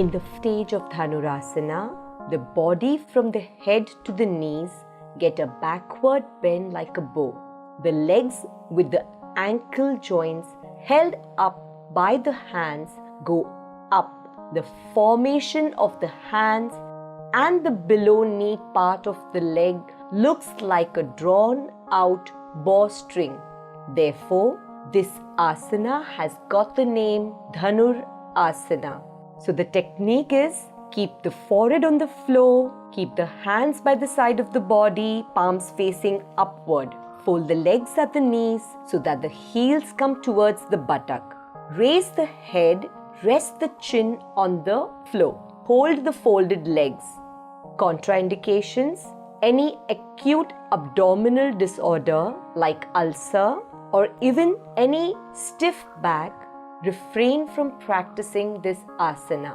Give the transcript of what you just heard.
In the stage of Dhanurasana, the body from the head to the knees get a backward bend like a bow. The legs with the ankle joints held up by the hands go up. The formation of the hands and the below knee part of the leg looks like a drawn out bowstring. Therefore, this asana has got the name Dhanurasana. So the technique is keep the forehead on the floor, keep the hands by the side of the body, palms facing upward. Fold the legs at the knees so that the heels come towards the buttock. Raise the head, rest the chin on the floor. Hold the folded legs. Contraindications: any acute abdominal disorder like ulcer or even any stiff back, refrain from practicing this asana.